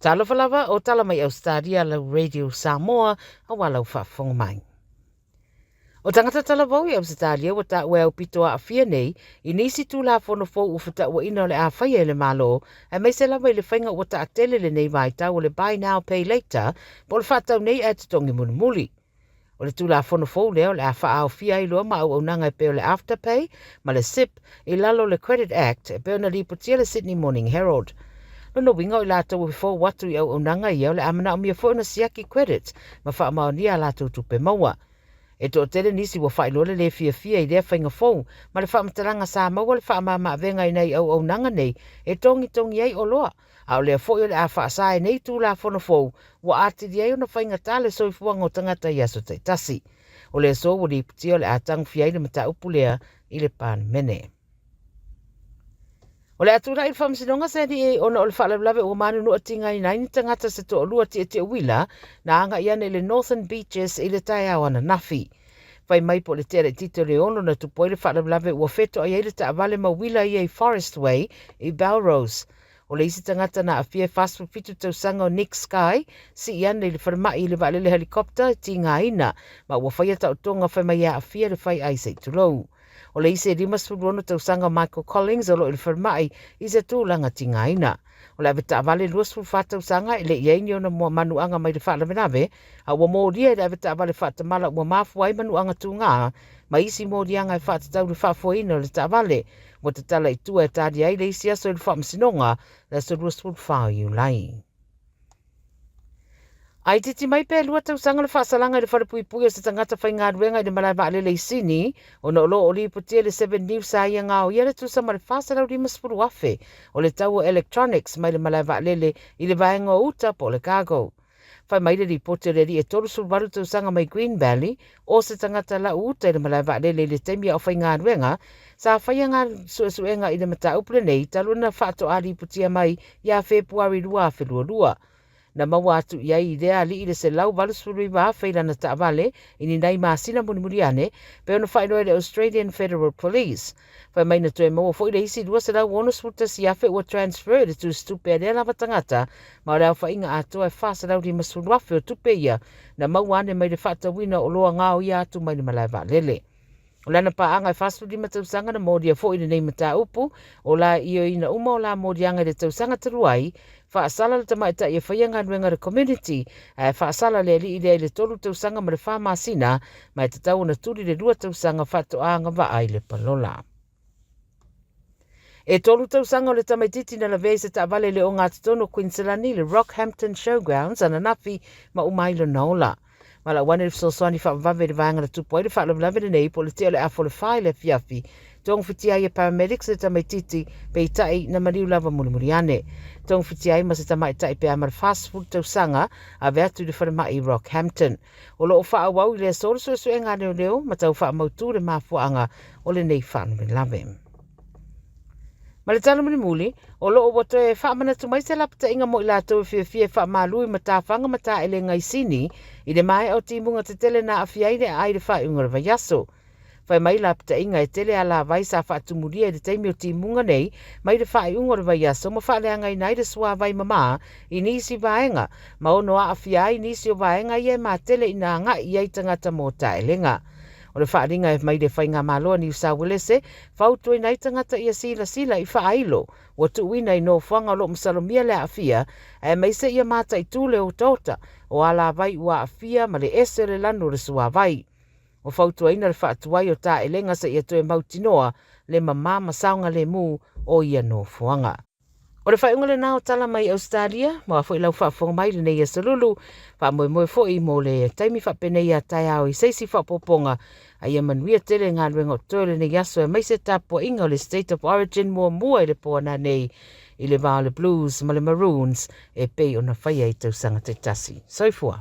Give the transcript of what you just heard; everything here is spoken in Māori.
Talo falava o tala mai Australia la Radio Samoa a wala u whaafonga mai. O tangata tala vau i Australia wa ta ue au pitoa a fia nei I nisi tu la fono fo u fita ua ina o le a whaia le malo e mai se lava I le whainga o ta atele le nei mai ta o le buy now pay later po le whatau nei e te tongi muni muli. O le tu la fono fo leo le a wha au fia I loa ma au nanga e peo le afterpay ma le SIP I lalo le Credit Act e peo na lipotia le Sydney Morning Herald. No winga I lātou fo watu I au nanga I au le amana o mia fo na siaki credit ma wha mao nia lātou tupe maua. E tō tere nisi wa whailole le fia I lea whainga fōu, ma le whamataranga sā maua le whamama venga I nei au nanga nei, e tongi ei o loa. A o lea fōi o le a whaasai nei tū la whono fōu, wa ātiri ei o na whainga tāle soifuanga o tangata I aso taitasi. O lea sō wali puti o le a tangu fiai le mata upu lea I le pan mene. O le atura I whamsinonga se ni e ona o le whalawlawe o manu nua tinga I naini tangata se to olua te wila na anga iane le Northern Beaches I le tai awana nafi. Whai mai po le tere tito le ono na tupoi le whalawlawe ua feto a eile ta avale ma wila I Forest Way I Belrose. O le isi tangata na awhia fast food fitu tau sanga o Nick Sky si iane le wharamai I le wale le helikopter ti ngā ina ma ua whaia tau tonga whai mai a awhia le whai ai sei tulou. O le ise rimas furuono tau sanga Michael Collins o lo il wharamai I se tūlanga ti ngā ina. O le aveta avale luas fu whatau sanga I le iei ona mua manuanga mai le whaalawenawe a ua mōria I le aveta avale whatamala ua mafuai manuanga tū ngā ma isi mōrianga I whatatau le whafuaina o le ta avale ua te tala I tua e tādi ai le isi aso I le whamsinonga le so luas fu whao I ulai. Ai titi mai pe lua tau sanga le whaasalanga I le wharapui o se tangata whai ngā ruenga I le malai wa alele I sini o na olo o li putia le 7 News sa ia ngā o ia le tusa ma le whaasalau rima spuru afe o le tau o electronics mai le malai wa alele I le vaenga o uta po le cargo. Whai mai le ripoti le ri e toru sulwaru tau sanga mai Green Valley o se tangata la uta I le malai wa alele le temia o whai ngā ruenga sa whai ngā suenga I le mata upule nei taluna whaato a ripotia mai ia Februari lua afe lua. Na maua atu iai I lea li I le se lau valusfurui wa whaila na taavale ini nei maasina muriane pe ona whaino e le Australian Federal Police. Whai mai na tue maua fo I le isi lua se lau ono sputa si afe ua transfer le tu stupe a lea lava tangata ma o leo whainga atua e whaasa lau di masfuruafe o tupe ia na maua ane mai le whaatawina o loa ngāo ia atu mai le malai wa lele. O lana paanga e whaasfu di matausanga na mōdia fo I le nei mata upu o la io ina uma o la mōdianga le tausanga taruai whaasala le tamaita I whaianga nuenga le community whaasala le li I le tolu tausanga ma le whamasina mai te tau na turi le rua tausanga whatoanga wa ai le palola. E tolu tausanga o le tamaititi na la vei se taavale le o ngā tatono Queenslandi le Rockhampton Showgrounds ana nafi ma umailo naola. Mala wane so soni fa vave le vanga tu poi le fa le vave nei po le te le afo le fai le fiafi tong fitia ia paramedics le tamaititi pe tai na mariu lava mulimuriane tong fitia ma se tamaitai pe amar fast food tau sanga a vetu le fa mai Rockhampton o lo fa au le so enga leo ma tau fa mautu le mafuanga o le nei fa le lave. Ma le tala muli, o loo wato e wha mana tu mai se lapta inga mo I lātou e fia wha mālui ma tā whanga ma tā ele ngai sini, I le mai au timunga te tele na a fiaine a aire wha unga rawa yaso. Whai mai lapta inga e tele a la vai sa wha tumuria I le teimi o timunga nei, mai le wha unga rawa yaso, ma wha lea ngai nai le sua vai mama, I nisi vaenga, ma ono a fiai nisi o vaenga I e ma tele ina nga I ei tangata mo tā elenga. O le whaaringa e mai le whainga maloa ni New Welese, whautoi nei tangata ia sila I whaailo, wa tuuina I no whanga lo msalomia le afia, e mai se ia mata I tūle o tauta, o ala vai ua afia ma le ese le lanu le sua vai. O whautoi na le whaatuai o tā elenga sa ia toe mautinoa, le mamama saunga le mu o ia no whanga. O le whaiunga le nao tala mai Australia, ma whai lau whaafonga mai le nei a salulu, wha moe fwoi mo le taimi whapenei a tai au I seisi whapoponga, a ia manuia tele ngā luenga o tōle nei aso e mai se tāpua inga o le State of Origin mua I le pōna nei, I le Vale Blues ma le Maroons, e pei o na whai ei tausanga te tasi. Soifua.